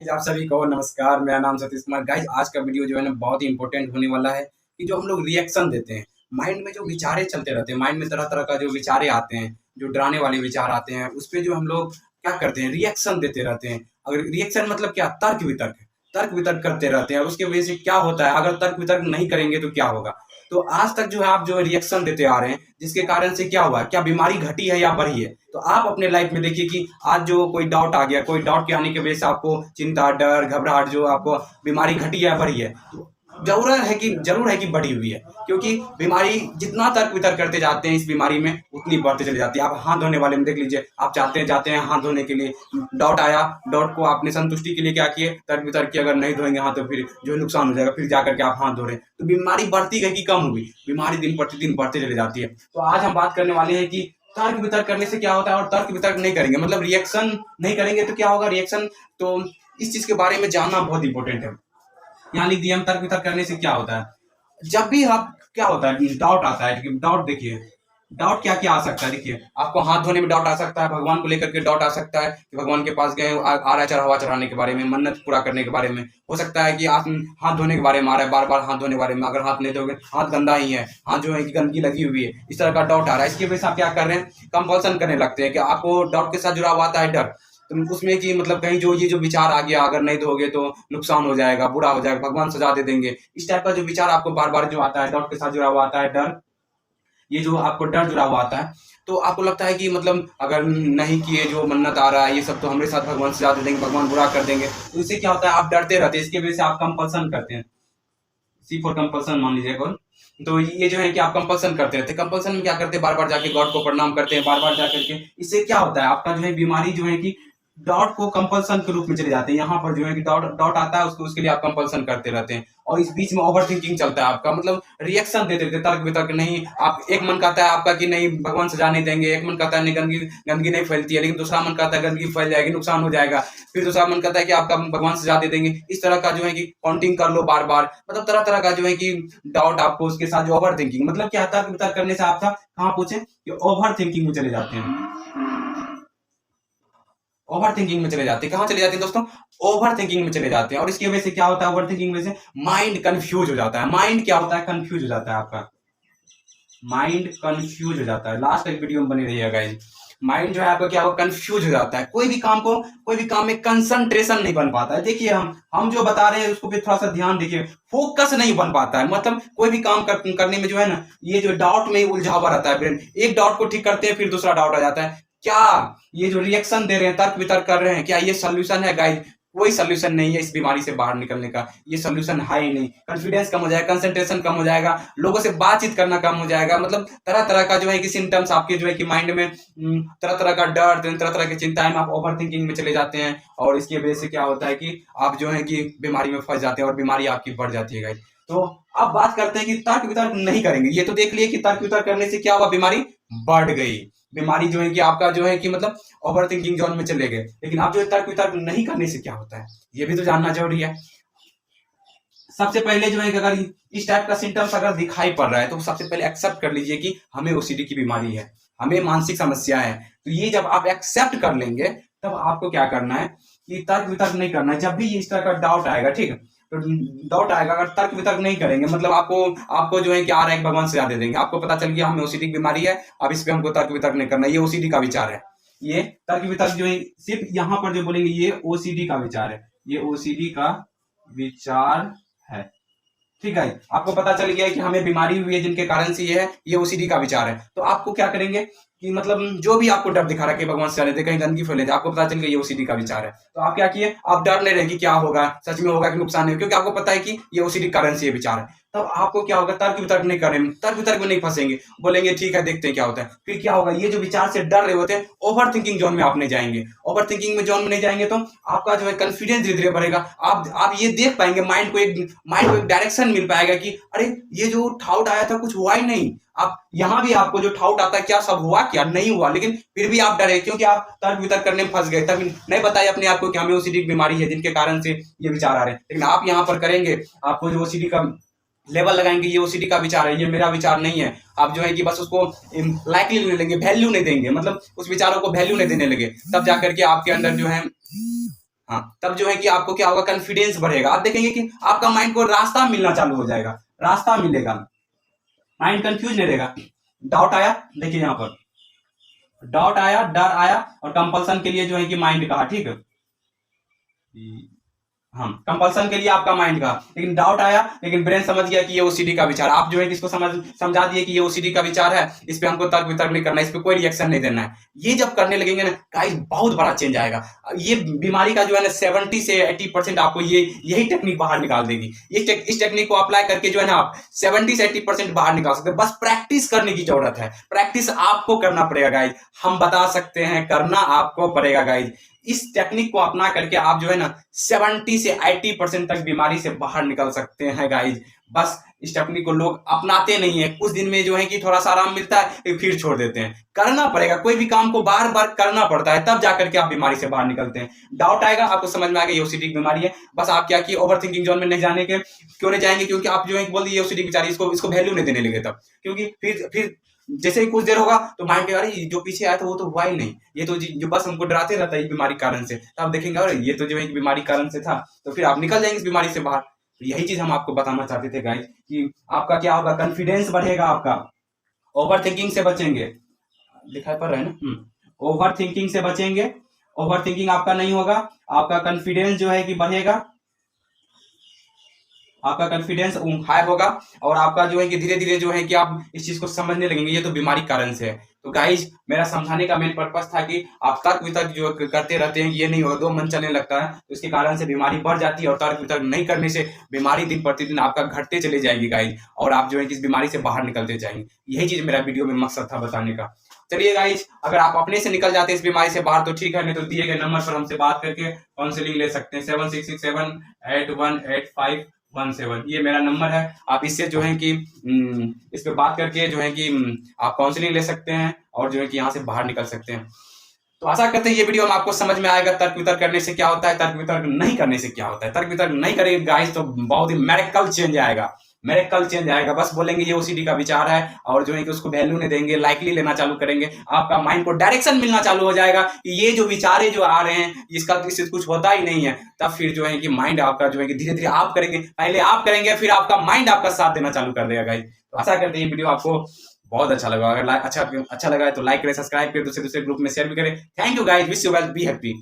आप सभी को नमस्कार। मेरा नाम सतीश कुमार। गाइज आज का वीडियो जो है ना बहुत ही इंपॉर्टेंट होने वाला है कि जो हम लोग रिएक्शन देते हैं, माइंड में जो विचारे चलते रहते हैं, माइंड में तरह तरह का जो विचारे आते हैं, जो डराने वाले विचार आते हैं, उस पे जो हम लोग क्या करते हैं, रिएक्शन देते रहते हैं। अगर रिएक्शन मतलब क्या, तर्क वितर्क करते रहते हैं। और उसके वजह से क्या होता है, अगर तर्क वितर्क नहीं करेंगे तो क्या होगा। तो आज तक जो है आप जो रिएक्शन देते आ रहे हैं, जिसके कारण से क्या हुआ, क्या बीमारी घटी है या बढ़ी है। तो आप अपने लाइफ में देखिए कि आज जो कोई डाउट आ गया, कोई डाउट के आने की वजह से आपको चिंता, डर, घबराहट, जो आपको बीमारी घटी है या बढ़ी है। तो जरूर है कि बढ़ी हुई है, क्योंकि बीमारी जितना तर्क वितर्क करते जाते हैं इस बीमारी में उतनी बढ़ते चली जाती है। आप हाथ धोने वाले में देख लीजिए, आप जाते हैं हाथ धोने के लिए, डाउट आया, डाउट को आपने संतुष्टि के लिए क्या किए, तर्क वितर्क किए। अगर नहीं धोएंगे हाथ तो फिर जो है नुकसान हो जाएगा, फिर जाकर के आप हाथ धो रहे हैं। तो बीमारी बढ़ती गई कि कम हुई? बीमारी दिन प्रतिदिन बढ़ते चली जाती है। तो आज हम बात करने वाले हैं कि तर्क वितर्क करने से क्या होता है और तर्क वितर्क नहीं करेंगे मतलब रिएक्शन नहीं करेंगे तो क्या होगा, रिएक्शन। तो इस चीज के बारे में जानना बहुत इंपॉर्टेंट है। यहाँ लिख दिया हम, तर्क वितर्क करने से क्या होता है। जब भी आप क्या होता है, डाउट आता है, डाउट देखिए, डाउट क्या क्या आ सकता है। देखिए, आपको हाथ धोने में डाउट आ सकता है, भगवान को लेकर के डाउट आ सकता है कि भगवान के पास गए, आ रहा चढ़ावा चढ़ाने के बारे में, मन्नत पूरा करने के बारे में। हो सकता है कि आप हाथ धोने के बारे में आ रहा है, बार बार हाथ धोने के बारे में, अगर हाथ नहीं धोगे हाथ गंदा ही है, हाथ जो है कि गंदगी लगी हुई है, इस तरह का डाउट आ रहा है। इसकी वजह से आप क्या कर रहे हैं, कंपल्सन करने लगते हैं कि आपको डाउट के साथ जुड़ा हुआ आता है डर। तो उसमें कि मतलब कहीं जो ये जो विचार आ गया, अगर नहीं धोगे तो नुकसान हो जाएगा, बुरा हो जाएगा, भगवान सजा दे देंगे, इस टाइप का जो विचार आपको बार बार जो आता है, डाउट के साथ जुड़ा हुआ आता है डर। ये जो आपको डर जुड़ा हुआ आता है, तो आपको लगता है कि मतलब अगर नहीं किए, जो मन्नत आ रहा है ये सब तो हमारे साथ भगवान सजा दे देंगे, भगवान बुरा कर देंगे। तो इससे क्या होता है, आप डरते रहते हैं। इसकी वजह से आप कंपल्सन करते हैं, सी फॉर कंपल्सन मान लीजिए कौन। तो ये जो है कि आप कंपल्सन करते रहते हैं। कंपल्सन में क्या करते हैं, बार बार जाके गॉड को प्रणाम करते हैं, बार बार जाकर के। इससे क्या होता है, आपका जो है बीमारी जो है कि डॉट को कंपल्सन के रूप में चले जाते हैं। यहाँ पर जो है कि डॉट डॉट आता है, उसको उसके लिए आप कंपल्सन करते रहते हैं। और इस बीच में ओवर थिंकिंग चलता है आपका, मतलब रिएक्शन देते रहते, तर्क वितर्क नहीं। आप एक मन कहता है आपका कि नहीं भगवान सजा नहीं देंगे, एक मन कहता है नहीं गंदगी गंदगी नहीं फैलती है, लेकिन दूसरा मन कहता है गंदगी फैल जाएगी, नुकसान हो जाएगा। फिर दूसरा मन कहता है कि आपका भगवान सजा दे देंगे। इस तरह का जो है कि काउंटिंग कर लो बार बार, मतलब तरह तरह का जो है कि डाउट आपको, उसके साथ जो ओवर थिंकिंग, मतलब क्या तर्क वितर्क करने से आप था कहाँ पूछे कि ओवर थिंकिंग में चले जाते हैं। ओवर थिंकिंग में चले जाते हैं। कहाँ चले जाते हैं दोस्तों, ओवर थिंकिंग में चले जाते हैं। और इसकी वजह से क्या होता है, ओवर थिंकिंग में से माइंड कंफ्यूज हो जाता है। माइंड क्या होता है, कंफ्यूज हो जाता है आपका, माइंड कंफ्यूज हो जाता है। लास्ट तक वीडियो में बने रहिएगा गाइस। माइंड जो है आपका क्या होगा, कंफ्यूज हो जाता है। कोई भी काम में कंसंट्रेशन नहीं बन पाता है। देखिए, हम जो बता रहे हैं उसको भी थोड़ा सा ध्यान देखिए, फोकस नहीं बन पाता है। मतलब कोई भी काम करने में जो है ना, ये जो डाउट में उलझा हुआ रहता है ब्रेन। एक डाउट को ठीक करते हैं, फिर दूसरा डाउट आ जाता है। क्या ये जो रिएक्शन दे रहे हैं, तर्क वितर्क कर रहे हैं, क्या ये सोल्यूशन है गाइस? कोई सोल्यूशन नहीं है इस बीमारी से बाहर निकलने का। ये सोल्यूशन है ही नहीं। कॉन्फिडेंस कम हो जाएगा, कंसंट्रेशन कम हो जाएगा, लोगों से बातचीत करना कम हो जाएगा। मतलब तरह तरह का जो है कि सिम्टम्स आपके जो है कि माइंड में तरह तरह का डर, तरह तरह की चिंताएं में, आप ओवर थिंकिंग में चले जाते हैं। और इसकी वजह से क्या होता है कि आप जो है कि बीमारी में फंस जाते हैं और बीमारी आपकी बढ़ जाती है गाइस। तो अब बात करते हैं कि तर्क वितर्क नहीं करेंगे। ये तो देख लिए कि तर्क वितर्क करने से क्या हुआ, बीमारी बढ़ गई। बीमारी जो है कि आपका जो है कि मतलब ओवर थिंकिंग जोन में चले गए। लेकिन आप जो है तर्क वितर्क नहीं करने से क्या होता है, ये भी तो जानना जरूरी है। सबसे पहले जो है कि अगर इस टाइप का सिम्टम्स अगर दिखाई पड़ रहा है, तो सबसे पहले एक्सेप्ट कर लीजिए कि हमें ओसीडी की बीमारी है, हमें मानसिक समस्या है। तो ये जब आप एक्सेप्ट कर लेंगे, तब आपको क्या करना है कि तर्क वितर्क नहीं करना है। जब भी इस तरह का डाउट आएगा, ठीक है, तो डाउट आएगा, अगर तर्क वितर्क नहीं करेंगे, मतलब आपको जो है कि आ रहा है भगवान सजा दे देंगे। आपको पता चल गया हमें ओसीडी की बीमारी है, अब इस पे हमको तर्क वितर्क नहीं करना, ये ओसीडी का विचार है। ये तर्क वितर्क जो है सिर्फ यहाँ पर जो बोलेंगे, ये ओसीडी का विचार है, ये ओसीडी का विचार है। ठीक है, आपको पता चल गया है कि हमें बीमारी हुई है जिनके कारण से ये ओसीडी का विचार है। तो आपको क्या करेंगे कि मतलब जो भी आपको डर दिखा रहा है कि भगवान से चले थे, कहीं गंदगी फैले थे, आपको पता चल गया ये ओसीडी का विचार है। तो आप क्या किए, आप डर नहीं रहे कि क्या होगा, सच में होगा कि नुकसान है, क्योंकि आपको पता है कि ये ओसीडी कारण से ये विचार है। तब आपको क्या होगा, तर्क वितर्क नहीं करेंगे, तर्क वितर्क में नहीं फंसेंगे, बोलेंगे ठीक है देखते हैं क्या होता है। फिर क्या होगा, ये जो विचार से डर रहे होते हैं, ओवर थिंकिंग जोन में आप नहीं जाएंगे। ओवर थिंकिंग में जोन में नहीं जाएंगे तो आपका जो है कॉन्फिडेंस धीरे धीरे बढ़ेगा। आप ये देख पाएंगे, माइंड को एक डायरेक्शन मिल पाएगा कि अरे ये जो डाउट आया था कुछ हुआ ही नहीं। आप यहाँ भी आपको जो डाउट आता है, क्या सब हुआ, क्या नहीं हुआ, लेकिन फिर भी आप डरे क्योंकि आप तर्क वितर्क करने में फंस गए। तब नहीं बताया अपने आप को कि हमें ओसीडी की बीमारी है जिनके कारण से ये विचार आ रहे हैं। लेकिन आप यहाँ पर करेंगे, आपको जो ओसीडी का लेवल लगाएंगे, ये ओसीडी का विचार है, ये मेरा विचार नहीं है। आप जो है कि बस उसको लाइकली नहीं लेंगे, वैल्यू नहीं देंगे, मतलब उस विचारों को वैल्यू नहीं देने लगे, तब जाकर के आपके अंदर जो है हाँ, तब जो है कि आपको क्या होगा, कॉन्फिडेंस बढ़ेगा। आप देखेंगे कि आपका माइंड को रास्ता मिलना चालू हो जाएगा, रास्ता मिलेगा, माइंड कंफ्यूज नहीं रहेगा। डाउट आया, देखिए यहाँ पर डाउट आया, डर आया, और कंपल्सन के लिए जो है कि माइंड कहा, ठीक है। हाँ, कंपल्सन के लिए आपका माइंड का, लेकिन डाउट आया, लेकिन ब्रेन समझ गया कि ये ओसीडी का विचार। आप जो है कि इसको समझा दिए कि ये ओसीडी का विचार है, इस पे हमको तर्क वितर्क नहीं करना, इस पे कोई रिएक्शन नहीं देना है। ये जब करने लगेंगे ना गाइस, बहुत बड़ा चेंज आएगा। ये बीमारी का जो है ना 70 से 80% आपको यही टेक्निक बाहर निकाल देगी। इस टेक्निक को अप्लाई करके जो है ना आप 70 से 80% बाहर निकाल सकते हैं। बस प्रैक्टिस करने की जरूरत है, प्रैक्टिस आपको करना पड़ेगा गाइज। हम बता सकते हैं, करना आपको पड़ेगा गाइज। इस टेक्निक को अपना करके आप जो है ना 70 से 80% तक बीमारी से बाहर निकल सकते हैं गाइज। बस इस टेक्निक को लोग अपनाते नहीं है, कुछ दिन में जो है कि थोड़ा सा आराम मिलता है फिर छोड़ देते हैं। करना पड़ेगा, कोई भी काम को बार बार करना पड़ता है, तब जाकर के आप बीमारी से बाहर निकलते हैं। डाउट आएगा, आपको समझ में आएगा ये ओसीडी की बीमारी है। बस आप क्या किए, ओवर थिंकिंग जोन में नहीं जाने के, क्यों नहीं जाएंगे, क्योंकि आप जो है बोल दिए ओसीडी की बीमारी, इसको वैल्यू नहीं देने लगे तब। क्योंकि फिर जैसे ही कुछ देर होगा तो माइंड के, अरे जो पीछे आया था वो तो हुआ ही नहीं, ये तो जो बस हमको डराते रहता है बीमारी कारण से। तो आप देखेंगे अरे ये तो जो है बीमारी कारण से था, तो फिर आप निकल जाएंगे इस बीमारी से बाहर। तो यही चीज हम आपको बताना चाहते थे गाइस, कि आपका क्या होगा, कॉन्फिडेंस बढ़ेगा आपका, ओवर थिंकिंग से बचेंगे। दिखाई पड़ रहा है ना, ओवर थिंकिंग से बचेंगे, ओवर थिंकिंग आपका नहीं होगा, आपका कॉन्फिडेंस जो है कि बढ़ेगा, आपका कॉन्फिडेंस हाई होगा, और आपका जो है कि धीरे धीरे जो है कि आप इस चीज को समझने लगेंगे ये तो बीमारी कारण से है। तो गाइज, मेरा समझाने का मेन पर्पस था कि आप तर्क वितर्क जो करते रहते हैं, ये नहीं होगा, दो मन चलने लगता है, तो इसके कारण से बीमारी बढ़ जाती है, और तर्क वितर्क नहीं करने से बीमारी दिन प्रतिदिन आपका घटते चले जाएगी गाइज, और आप जो है कि इस बीमारी से बाहर निकलते जाएंगे। यही चीज मेरा वीडियो में मकसद था बताने का। चलिए गाइज, अगर आप अपने से निकल जाते हैं इस बीमारी से बाहर तो ठीक है, नहीं तो दिए गए नंबर पर हमसे बात करके काउंसलिंग ले सकते हैं। 7667818517, ये मेरा नंबर है। आप इससे जो है कि इस पे बात करके जो है कि आप काउंसलिंग ले सकते हैं, और जो है कि यहाँ से बाहर निकल सकते हैं। तो आशा करते हैं ये वीडियो में आपको समझ में आएगा, तर्क वितर्क करने से क्या होता है, तर्क वितर्क नहीं करने से क्या होता है। तर्क वितर्क नहीं करेंगे गाइस तो बहुत ही मेरेकल चेंज आएगा, मेरेकल चेंज आएगा। बस बोलेंगे ये ओसीडी का विचार है, और जो है कि उसको वैल्यू नहीं देंगे, लाइकली लेना चालू करेंगे, आपका माइंड को डायरेक्शन मिलना चालू हो जाएगा कि ये जो विचारे जो आ रहे हैं इससे कुछ होता ही नहीं है। तब फिर जो है कि माइंड आपका जो है कि धीरे धीरे आप करेंगे, पहले आप करेंगे, फिर आपका माइंड आपका साथ देना चालू कर देगा गाइस। तो आशा करते हैं ये वीडियो आपको बहुत अच्छा लगा। अगर अच्छा लगा है तो लाइक करें, सब्सक्राइब करें, दूसरे ग्रुप में शेयर भी करें। Thank you guys, wish you well, be happy.